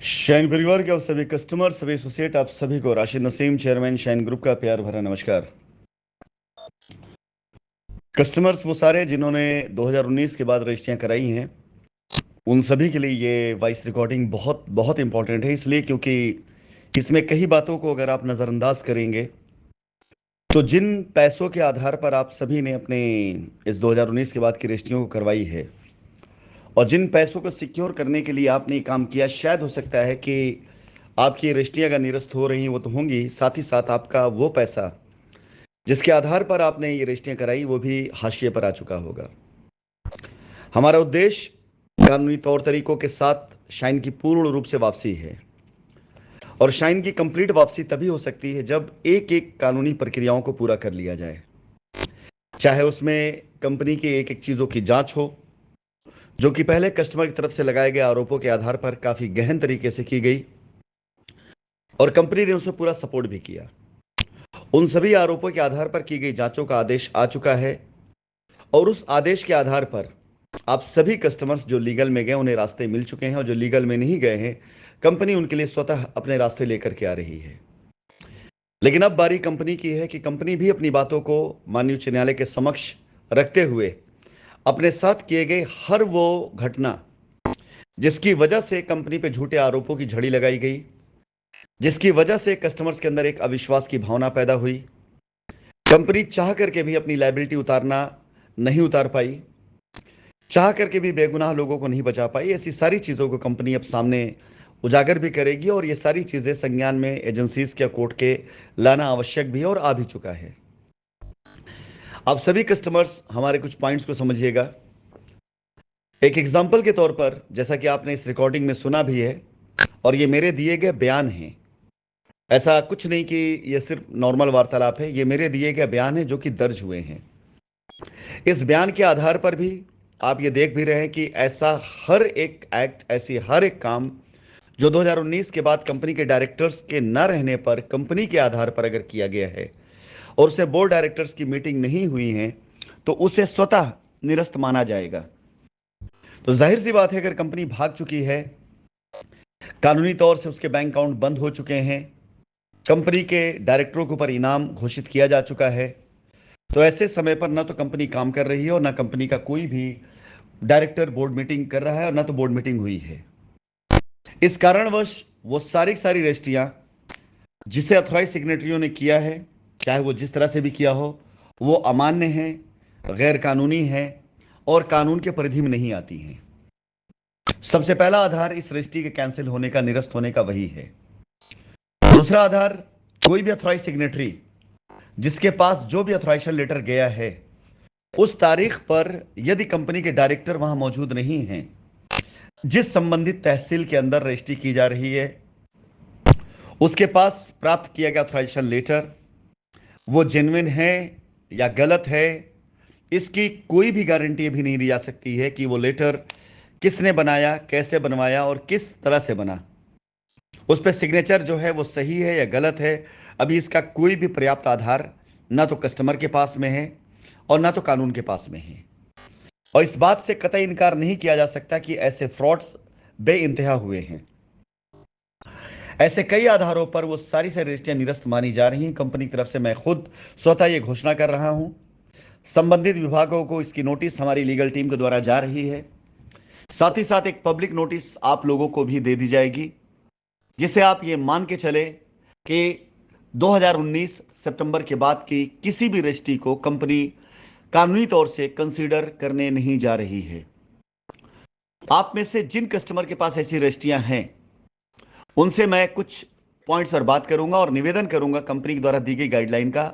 Shine परिवार के आप सभी कस्टमर, सभी एसोसिएट, आप सभी को Rashid Naseem, chairman shine group का प्यार भरा नमस्कार। कस्टमर्स वो सारे जिन्होंने 2019 के बाद रजिस्ट्रियां कराई हैं, उन सभी के लिए ये वॉइस रिकॉर्डिंग बहुत बहुत इंपॉर्टेंट है, इसलिए क्योंकि इसमें कई बातों को अगर आप नज़रअंदाज करेंगे तो जिन पैसों के आधार पर आप सभी ने अपने इस 2019 के बाद की रजिस्ट्रियों को करवाई है और जिन पैसों को सिक्योर करने के लिए आपने ये काम किया, शायद हो सकता है कि आपकी रजिस्ट्रियां अगर निरस्त हो रही हैं वो तो होंगी, साथ ही साथ आपका वो पैसा जिसके आधार पर आपने ये रजिस्ट्रियां कराई वो भी हाशिए पर आ चुका होगा। हमारा उद्देश्य कानूनी तौर तरीकों के साथ शाइन की पूर्ण रूप से वापसी है और शाइन की कंप्लीट वापसी तभी हो सकती है जब एक एक कानूनी प्रक्रियाओं को पूरा कर लिया जाए, चाहे उसमें कंपनी की एक एक चीज़ों की जांच हो जो कि पहले कस्टमर की तरफ से लगाए गए आरोपों के आधार पर काफ़ी गहन तरीके से की गई और कंपनी ने उसमें पूरा सपोर्ट भी किया। उन सभी आरोपों के आधार पर की गई जांचों का आदेश आ चुका है और उस आदेश के आधार पर आप सभी कस्टमर्स जो लीगल में गए उन्हें रास्ते मिल चुके हैं और जो लीगल में नहीं गए हैं कंपनी उनके लिए स्वतः अपने रास्ते लेकर के आ रही है। लेकिन अब बारी कंपनी की है कि कंपनी भी अपनी बातों को माननीय उच्च न्यायालय के समक्ष रखते हुए अपने साथ किए गए हर वो घटना जिसकी वजह से कंपनी पे झूठे आरोपों की झड़ी लगाई गई, जिसकी वजह से कस्टमर्स के अंदर एक अविश्वास की भावना पैदा हुई, कंपनी चाह करके भी अपनी लायबिलिटी उतारना नहीं उतार पाई, चाह करके भी बेगुनाह लोगों को नहीं बचा पाई, ऐसी सारी चीज़ों को कंपनी अब सामने उजागर भी करेगी और ये सारी चीज़ें संज्ञान में एजेंसीज के कोर्ट के लाना आवश्यक भी है और आ भी चुका है। आप सभी कस्टमर्स हमारे कुछ पॉइंट्स को समझिएगा। एक एग्जाम्पल के तौर पर, जैसा कि आपने इस रिकॉर्डिंग में सुना भी है और ये मेरे दिए गए बयान हैं, ऐसा कुछ नहीं कि ये सिर्फ नॉर्मल वार्तालाप है, ये मेरे दिए गए बयान हैं जो कि दर्ज हुए हैं। इस बयान के आधार पर भी आप ये देख भी रहे हैं कि ऐसा हर एक एक्ट, ऐसी हर एक काम जो 2019 के बाद कंपनी के डायरेक्टर्स के न रहने पर कंपनी के आधार पर अगर किया गया है और उसे बोर्ड डायरेक्टर्स की मीटिंग नहीं हुई है तो उसे स्वतः निरस्त माना जाएगा। तो जाहिर सी बात है, अगर कंपनी भाग चुकी है, कानूनी तौर से उसके बैंक अकाउंट बंद हो चुके हैं, कंपनी के डायरेक्टरों के ऊपर इनाम घोषित किया जा चुका है, तो ऐसे समय पर ना तो कंपनी काम कर रही है और ना कंपनी का कोई भी डायरेक्टर बोर्ड मीटिंग कर रहा है और ना तो बोर्ड मीटिंग हुई है। इस कारणवश वो सारी सारी रजिस्ट्रियां जिसे अथॉराइज सिग्नेटरियों ने किया है, चाहे वो जिस तरह से भी किया हो, वो अमान्य है, गैर कानूनी है और कानून के परिधि में नहीं आती हैं। सबसे पहला आधार इस रजिस्ट्री के कैंसिल होने का, निरस्त होने का वही है। दूसरा आधार, कोई भी अथॉराइज सिग्नेटरी जिसके पास जो भी अथॉराइजेशन लेटर गया है उस तारीख पर यदि कंपनी के डायरेक्टर वहां मौजूद नहीं हैं, जिस संबंधित तहसील के अंदर रजिस्ट्री की जा रही है, उसके पास प्राप्त किया गया अथॉराइजेशन लेटर वो जेन्युइन है या गलत है, इसकी कोई भी गारंटी भी नहीं दी जा सकती है कि वो लेटर किसने बनाया, कैसे बनवाया और किस तरह से बना, उस पर सिग्नेचर जो है वो सही है या गलत है। अभी इसका कोई भी पर्याप्त आधार ना तो कस्टमर के पास में है और ना तो कानून के पास में है और इस बात से कतई इनकार नहीं किया जा सकता कि ऐसे फ्रॉड्स बेइंतहा हुए हैं। ऐसे कई आधारों पर वो सारी सारी रजिस्ट्रियां निरस्त मानी जा रही हैं। कंपनी की तरफ से मैं खुद स्वतः ये घोषणा कर रहा हूं, संबंधित विभागों को इसकी नोटिस हमारी लीगल टीम के द्वारा जा रही है। साथ ही साथ एक पब्लिक नोटिस आप लोगों को भी दे दी जाएगी, जिसे आप ये मान के चले कि 2019 सितंबर के बाद की किसी भी रजिस्ट्री को कंपनी कानूनी तौर से कंसीडर करने नहीं जा रही है। आप में से जिन कस्टमर के पास ऐसी रजिस्ट्रियां हैं उनसे मैं कुछ पॉइंट्स पर बात करूंगा और निवेदन करूंगा कंपनी के द्वारा दी गई गाइडलाइन का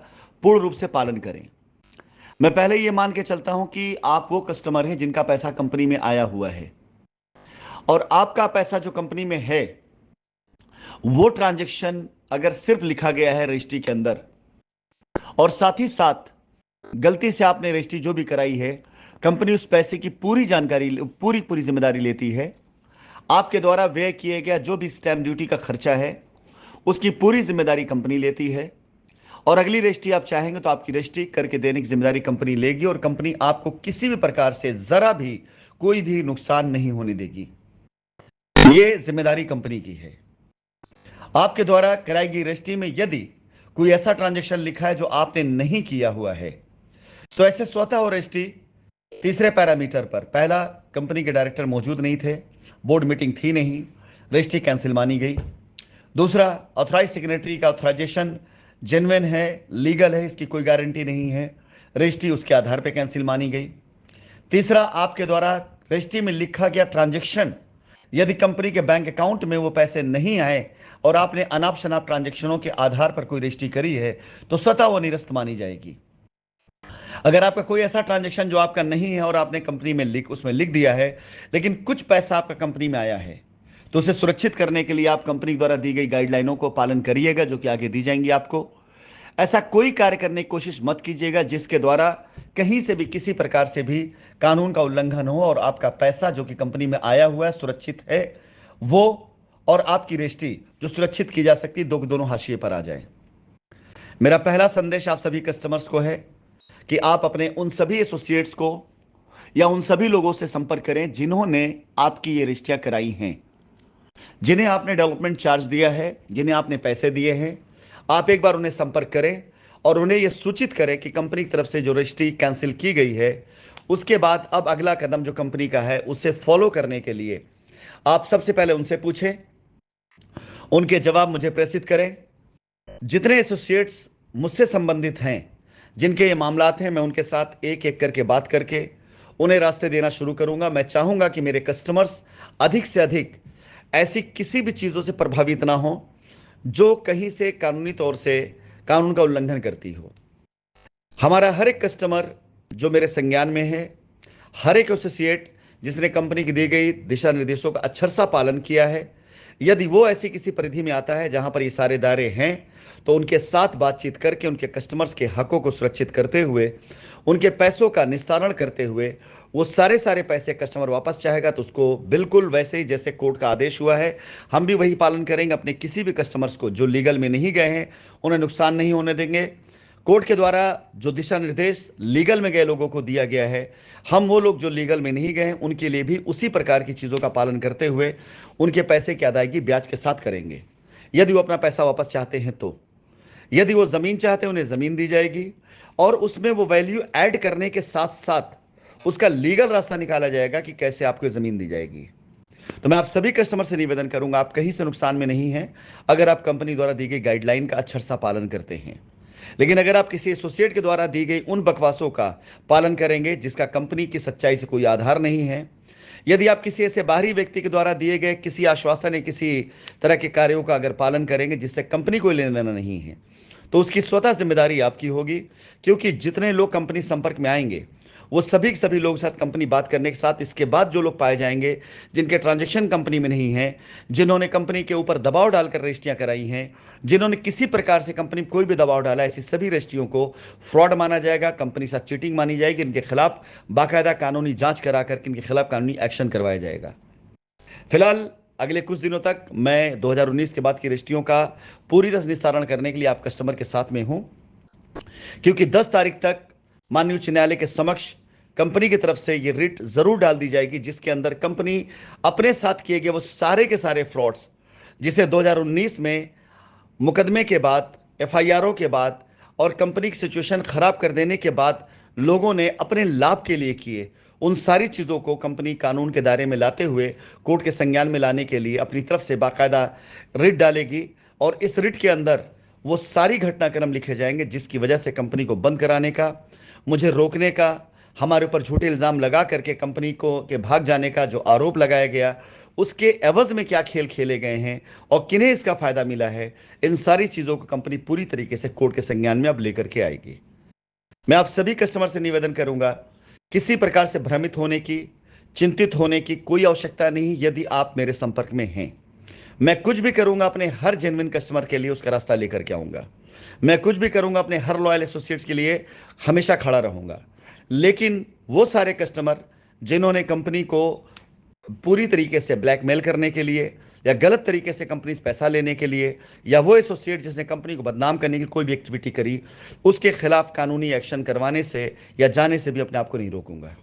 पूर्ण रूप से पालन करें। मैं पहले यह मान के चलता हूं कि आप वो कस्टमर हैं जिनका पैसा कंपनी में आया हुआ है और आपका पैसा जो कंपनी में है वो ट्रांजैक्शन अगर सिर्फ लिखा गया है रजिस्ट्री के अंदर और साथ ही साथ गलती से आपने रजिस्ट्री जो भी कराई है, कंपनी उस पैसे की पूरी जानकारी, पूरी पूरी जिम्मेदारी लेती है। आपके द्वारा व्यय किए गया जो भी स्टैंप ड्यूटी का खर्चा है उसकी पूरी जिम्मेदारी कंपनी लेती है और अगली रजिस्ट्री आप चाहेंगे तो आपकी रजिस्ट्री करके देने की जिम्मेदारी कंपनी लेगी और कंपनी आपको किसी भी प्रकार से जरा भी कोई भी नुकसान नहीं होने देगी। ये जिम्मेदारी कंपनी की है। आपके द्वारा कराई गई रजिस्ट्री में यदि कोई ऐसा ट्रांजैक्शन लिखा है जो आपने नहीं किया हुआ है, तो ऐसे स्वतः हो रजिस्ट्री तीसरे पैरामीटर पर, पहला, कंपनी के डायरेक्टर मौजूद नहीं थे, बोर्ड मीटिंग थी नहीं, रजिस्ट्री कैंसिल मानी गई। दूसरा, ऑथराइज सिग्नेटरी का ऑथराइजेशन जेन्युइन है, लीगल है, इसकी कोई गारंटी नहीं है, रजिस्ट्री उसके आधार पर कैंसिल मानी गई। तीसरा, आपके द्वारा रजिस्ट्री में लिखा गया ट्रांजैक्शन यदि कंपनी के बैंक अकाउंट में वो पैसे नहीं आए और आपने अनाप शनाप ट्रांजैक्शनों के आधार पर कोई रजिस्ट्री करी है, तो स्वतः वो निरस्त मानी जाएगी। अगर आपका कोई ऐसा ट्रांजैक्शन जो आपका नहीं है और आपने कंपनी में उसमें लिख दिया है, लेकिन कुछ पैसा आपका कंपनी में आया है, तो उसे सुरक्षित करने के लिए आप कंपनी द्वारा दी गई गाइडलाइनों को पालन करिएगा, जो कि आगे दी जाएंगी आपको। ऐसा कोई कार्य करने की कोशिश मत कीजिएगा जिसके द्वारा कहीं से भी किसी प्रकार से भी कानून का उल्लंघन हो और आपका पैसा जो कि कंपनी में आया हुआ है, सुरक्षित है वो, और आपकी रजिस्ट्री जो सुरक्षित की जा सकती, दोनों हाशिए पर आ जाए। मेरा पहला संदेश आप सभी कस्टमर्स को है कि आप अपने उन सभी एसोसिएट्स को या उन सभी लोगों से संपर्क करें जिन्होंने आपकी ये रजिस्ट्रियां कराई हैं, जिन्हें आपने डेवलपमेंट चार्ज दिया है, जिन्हें आपने पैसे दिए हैं। आप एक बार उन्हें संपर्क करें और उन्हें यह सूचित करें कि कंपनी की तरफ से जो रजिस्ट्री कैंसिल की गई है, उसके बाद अब अगला कदम जो कंपनी का है उसे फॉलो करने के लिए आप सबसे पहले उनसे पूछें, उनके जवाब मुझे प्रेषित करें। जितने एसोसिएट्स मुझसे संबंधित हैं, जिनके ये मामलात हैं, मैं उनके साथ एक एक करके बात करके उन्हें रास्ते देना शुरू करूंगा। मैं चाहूंगा कि मेरे कस्टमर्स अधिक से अधिक ऐसी किसी भी चीज़ों से प्रभावित ना हो जो कहीं से कानूनी तौर से कानून का उल्लंघन करती हो। हमारा हर एक कस्टमर जो मेरे संज्ञान में है, हर एक एसोसिएट जिसने कंपनी की दी गई दिशा निर्देशों का अक्षरशः पालन किया है, यदि वो ऐसी किसी परिधि में आता है जहां पर ये सारे दायरे हैं, तो उनके साथ बातचीत करके उनके कस्टमर्स के हकों को सुरक्षित करते हुए, उनके पैसों का निस्तारण करते हुए, वो सारे पैसे कस्टमर वापस चाहेगा तो उसको बिल्कुल वैसे ही जैसे कोर्ट का आदेश हुआ है, हम भी वही पालन करेंगे। अपने किसी भी कस्टमर्स को जो लीगल में नहीं गए हैं उन्हें नुकसान नहीं होने देंगे। कोर्ट के द्वारा जो दिशा निर्देश लीगल में गए लोगों को दिया गया है, हम वो लोग जो लीगल में नहीं गए हैं उनके लिए भी उसी प्रकार की चीज़ों का पालन करते हुए उनके पैसे की अदायगी ब्याज के साथ करेंगे। यदि वो अपना पैसा वापस चाहते हैं तो, यदि वो ज़मीन चाहते हैं उन्हें ज़मीन दी जाएगी और उसमें वो वैल्यू ऐड करने के साथ साथ उसका लीगल रास्ता निकाला जाएगा कि कैसे आपको ज़मीन दी जाएगी। तो मैं आप सभी कस्टमर से निवेदन करूंगा, आप कहीं से नुकसान में नहीं हैं अगर आप कंपनी द्वारा दी गई गाइडलाइन का अक्षरशः पालन करते हैं। लेकिन अगर आप किसी एसोसिएट के द्वारा दी गई उन बकवासों का पालन करेंगे जिसका कंपनी की सच्चाई से कोई आधार नहीं है, यदि आप किसी ऐसे बाहरी व्यक्ति के द्वारा दिए गए किसी आश्वासन या किसी तरह के कार्यों का अगर पालन करेंगे जिससे कंपनी को लेना देना नहीं है, तो उसकी स्वतः जिम्मेदारी आपकी होगी। क्योंकि जितने लोग कंपनी संपर्क में आएंगे वो सभी के सभी लोगों के साथ कंपनी बात करने के साथ इसके बाद जो लोग पाए जाएंगे जिनके ट्रांजैक्शन कंपनी में नहीं है, जिन्होंने कंपनी के ऊपर दबाव डालकर रजिस्ट्रियां कराई हैं, जिन्होंने किसी प्रकार से कंपनी में कोई भी दबाव डाला, ऐसी सभी रजिस्ट्रियों को फ्रॉड माना जाएगा, कंपनी के साथ चीटिंग मानी जाएगी। इनके खिलाफ बाकायदा कानूनी जांच करा करके इनके खिलाफ कानूनी एक्शन करवाया जाएगा। फिलहाल अगले कुछ दिनों तक मैं 2019 के बाद की रजिस्ट्रियों का पूरी तरह निस्तारण करने के लिए आप कस्टमर के साथ में हूं, क्योंकि 10 तारीख तक माननीय उच्च न्यायालय के समक्ष कंपनी की तरफ से ये रिट जरूर डाल दी जाएगी जिसके अंदर कंपनी अपने साथ किए गए वो सारे के सारे फ्रॉड्स, जिसे 2019 में मुकदमे के बाद, एफआईआरों के बाद और कंपनी की सिचुएशन खराब कर देने के बाद लोगों ने अपने लाभ के लिए किए, उन सारी चीज़ों को कंपनी कानून के दायरे में लाते हुए कोर्ट के संज्ञान में लाने के लिए अपनी तरफ से बाकायदा रिट डालेगी। और इस रिट के अंदर वो सारी घटनाक्रम लिखे जाएंगे जिसकी वजह से कंपनी को बंद कराने का, मुझे रोकने का, हमारे ऊपर झूठे इल्ज़ाम लगा करके कंपनी को के भाग जाने का जो आरोप लगाया गया, उसके एवज में क्या खेल खेले गए हैं और किन्हें इसका फ़ायदा मिला है, इन सारी चीज़ों को कंपनी पूरी तरीके से कोर्ट के संज्ञान में अब लेकर के आएगी। मैं आप सभी कस्टमर से निवेदन करूंगा, किसी प्रकार से भ्रमित होने की, चिंतित होने की कोई आवश्यकता नहीं। यदि आप मेरे संपर्क में हैं, मैं कुछ भी करूंगा अपने हर जेन्युइन कस्टमर के लिए उसका रास्ता लेकर के आऊंगा। मैं कुछ भी करूंगा अपने हर लॉयल एसोसिएट्स के लिए हमेशा खड़ा रहूंगा। लेकिन वो सारे कस्टमर जिन्होंने कंपनी को पूरी तरीके से ब्लैकमेल करने के लिए या गलत तरीके से कंपनी से पैसा लेने के लिए, या वो एसोसिएट जिसने कंपनी को बदनाम करने की कोई भी एक्टिविटी करी, उसके खिलाफ कानूनी एक्शन करवाने से या जाने से भी अपने आप को नहीं रोकूंगा।